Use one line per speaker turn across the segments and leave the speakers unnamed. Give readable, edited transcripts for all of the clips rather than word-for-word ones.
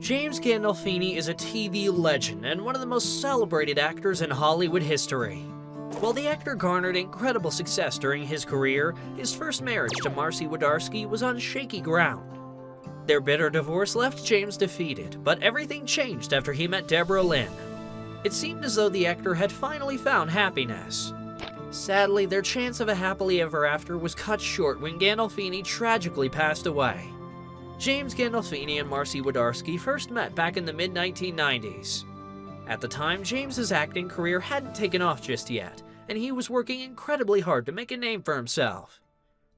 James Gandolfini is a TV legend and one of the most celebrated actors in Hollywood history. While the actor garnered incredible success during his career, his first marriage to Marcy Wudarski was on shaky ground. Their bitter divorce left James defeated, but everything changed after he met Deborah Lin. It seemed as though the actor had finally found happiness. Sadly, their chance of a happily ever after was cut short when Gandolfini tragically passed away. James Gandolfini and Marcy Wudarski first met back in the mid-1990s. At the time, James's acting career hadn't taken off just yet, and he was working incredibly hard to make a name for himself.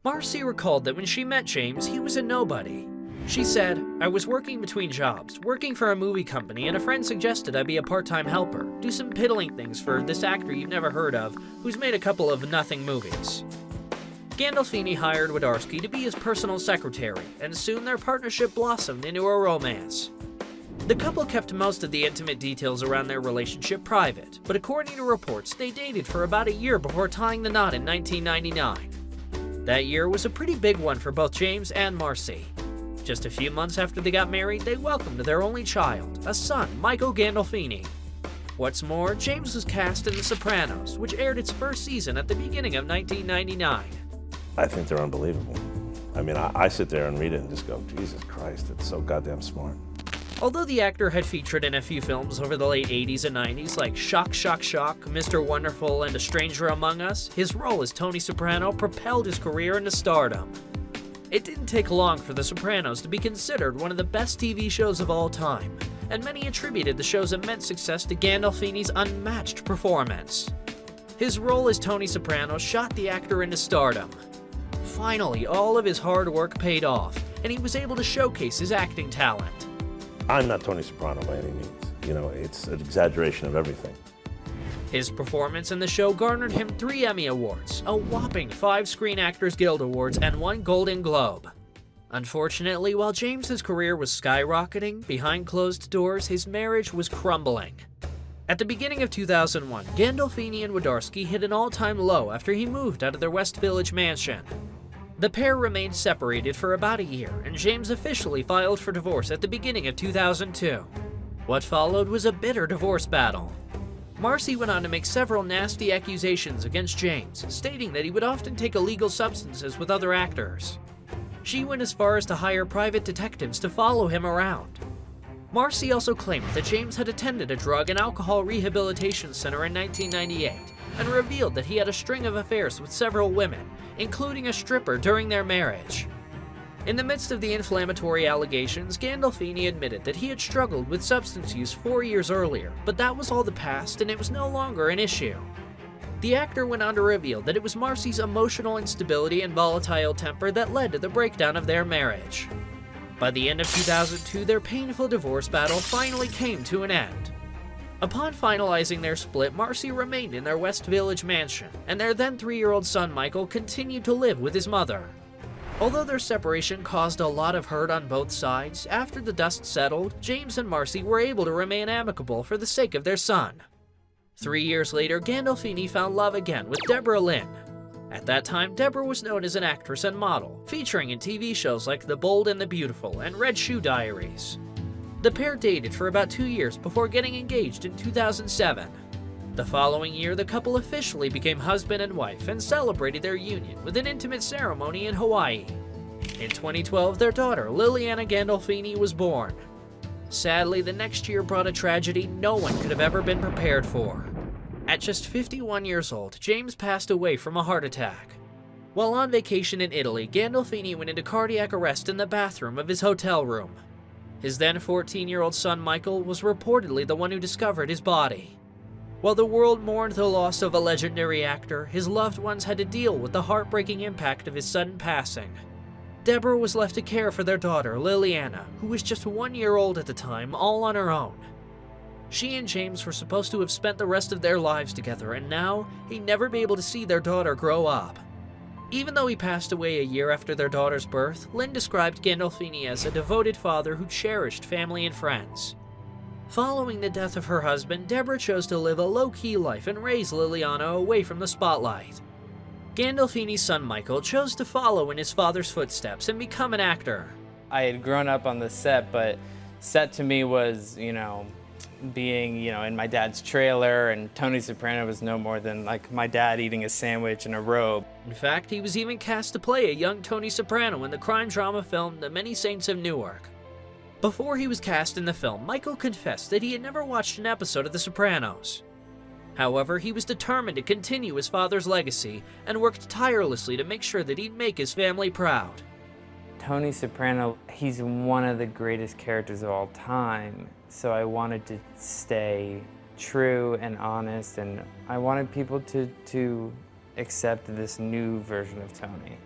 Marcy recalled that when she met James, he was a nobody. She said, "I was working between jobs, working for a movie company, and a friend suggested I be a part-time helper, do some piddling things for this actor you've never heard of, who's made a couple of nothing movies." Gandolfini hired Wudarski to be his personal secretary, and soon their partnership blossomed into a romance. The couple kept most of the intimate details around their relationship private, but according to reports, they dated for about a year before tying the knot in 1999. That year was a pretty big one for both James and Marcy. Just a few months after they got married, they welcomed their only child, a son, Michael Gandolfini. What's more, James was cast in The Sopranos, which aired its first season at the beginning of 1999.
I think they're unbelievable. I mean, I sit there and read it and just go, Jesus Christ, it's so goddamn smart.
Although the actor had featured in a few films over the late 80s and 90s like Shock, Shock, Shock, Mr. Wonderful, and A Stranger Among Us, his role as Tony Soprano propelled his career into stardom. It didn't take long for The Sopranos to be considered one of the best TV shows of all time, and many attributed the show's immense success to Gandolfini's unmatched performance. His role as Tony Soprano shot the actor into stardom. Finally, all of his hard work paid off, and he was able to showcase his acting talent.
I'm not Tony Soprano by any means. You know, it's an exaggeration of everything.
His performance in the show garnered him 3 Emmy Awards, a whopping 5 Screen Actors Guild Awards, and 1 Golden Globe. Unfortunately, while James's career was skyrocketing, behind closed doors, his marriage was crumbling. At the beginning of 2001, Gandolfini and Wudarski hit an all-time low after he moved out of their West Village mansion. The pair remained separated for about a year, and James officially filed for divorce at the beginning of 2002. What followed was a bitter divorce battle. Marcy went on to make several nasty accusations against James, stating that he would often take illegal substances with other actors. She went as far as to hire private detectives to follow him around. Marcy also claimed that James had attended a drug and alcohol rehabilitation center in 1998 and revealed that he had a string of affairs with several women, including a stripper, during their marriage. In the midst of the inflammatory allegations, Gandolfini admitted that he had struggled with substance use 4 years earlier, but that was all the past and it was no longer an issue. The actor went on to reveal that it was Marcy's emotional instability and volatile temper that led to the breakdown of their marriage. By the end of 2002, their painful divorce battle finally came to an end. Upon finalizing their split, Marcy remained in their West Village mansion, and their then 3-year-old son Michael continued to live with his mother. Although their separation caused a lot of hurt on both sides, after the dust settled, James and Marcy were able to remain amicable for the sake of their son. 3 years later, Gandolfini found love again with Deborah Lin. At that time, Deborah was known as an actress and model, featuring in TV shows like The Bold and the Beautiful and Red Shoe Diaries. The pair dated for about 2 years before getting engaged in 2007. The following year, the couple officially became husband and wife and celebrated their union with an intimate ceremony in Hawaii. In 2012, their daughter, Liliana Gandolfini, was born. Sadly, the next year brought a tragedy no one could have ever been prepared for. At just 51 years old, James passed away from a heart attack. While on vacation in Italy, Gandolfini went into cardiac arrest in the bathroom of his hotel room. His then 14-year-old son Michael was reportedly the one who discovered his body. While the world mourned the loss of a legendary actor, his loved ones had to deal with the heartbreaking impact of his sudden passing. Deborah was left to care for their daughter, Liliana, who was just 1 year old at the time, all on her own. She and James were supposed to have spent the rest of their lives together, and now he'd never be able to see their daughter grow up. Even though he passed away a year after their daughter's birth, Lin described Gandolfini as a devoted father who cherished family and friends. Following the death of her husband, Deborah chose to live a low-key life and raise Liliana away from the spotlight. Gandolfini's son Michael chose to follow in his father's footsteps and become an actor.
I had grown up on the set, but set to me was, being, in my dad's trailer, and Tony Soprano was no more than like my dad eating a sandwich in a robe.
In fact, he was even cast to play a young Tony Soprano in the crime drama film The Many Saints of Newark. Before he was cast in the film, Michael confessed that he had never watched an episode of The Sopranos. However, he was determined to continue his father's legacy and worked tirelessly to make sure that he'd make his family proud.
Tony Soprano, he's one of the greatest characters of all time, so I wanted to stay true and honest, and I wanted people to accept this new version of Tony.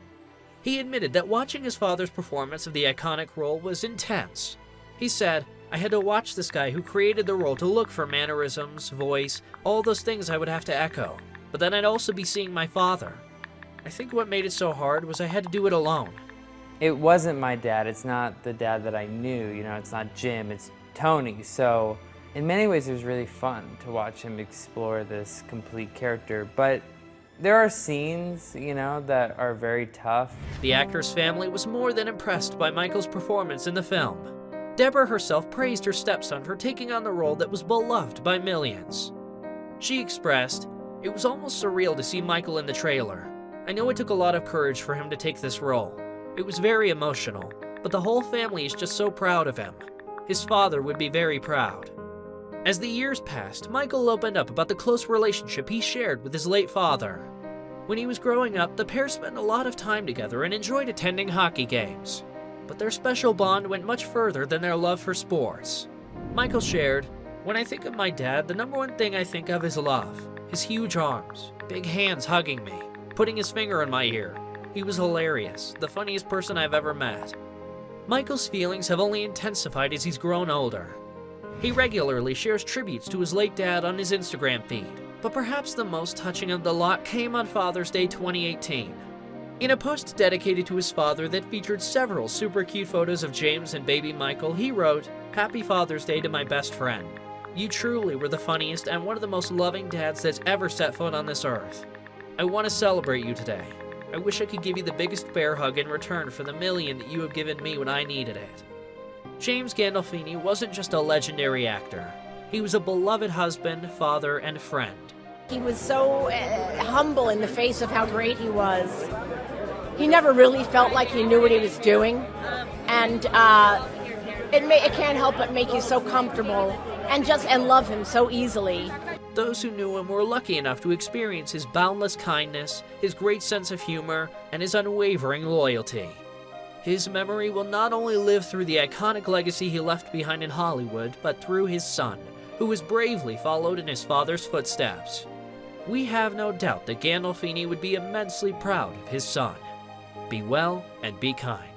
He admitted that watching his father's performance of the iconic role was intense. He said, "I had to watch this guy who created the role to look for mannerisms, voice, all those things I would have to echo, but then I'd also be seeing my father. I think what made it so hard was I had to do it alone."
It wasn't my dad, it's not the dad that I knew, it's not Jim, it's Tony. So in many ways it was really fun to watch him explore this complete character, but there are scenes, that are very tough.
The actor's family was more than impressed by Michael's performance in the film. Deborah herself praised her stepson for taking on the role that was beloved by millions. She expressed, "It was almost surreal to see Michael in the trailer. I know it took a lot of courage for him to take this role. It was very emotional, but the whole family is just so proud of him. His father would be very proud." As the years passed, Michael opened up about the close relationship he shared with his late father. When he was growing up, the pair spent a lot of time together and enjoyed attending hockey games. But their special bond went much further than their love for sports. Michael shared, "When I think of my dad, the number one thing I think of is love. His huge arms, big hands hugging me, putting his finger in my ear. He was hilarious, the funniest person I've ever met." Michael's feelings have only intensified as he's grown older. He regularly shares tributes to his late dad on his Instagram feed, but perhaps the most touching of the lot came on Father's Day 2018. In a post dedicated to his father that featured several super cute photos of James and baby Michael, he wrote, "Happy Father's Day to my best friend. You truly were the funniest and one of the most loving dads that's ever set foot on this earth. I want to celebrate you today. I wish I could give you the biggest bear hug in return for the million that you have given me when I needed it." James Gandolfini wasn't just a legendary actor. He was a beloved husband, father, and friend.
He was so humble in the face of how great he was. He never really felt like he knew what he was doing, and it can't help but make you so comfortable and love him so easily.
Those who knew him were lucky enough to experience his boundless kindness, his great sense of humor, and his unwavering loyalty. His memory will not only live through the iconic legacy he left behind in Hollywood, but through his son, who has bravely followed in his father's footsteps. We have no doubt that Gandolfini would be immensely proud of his son. Be well and be kind.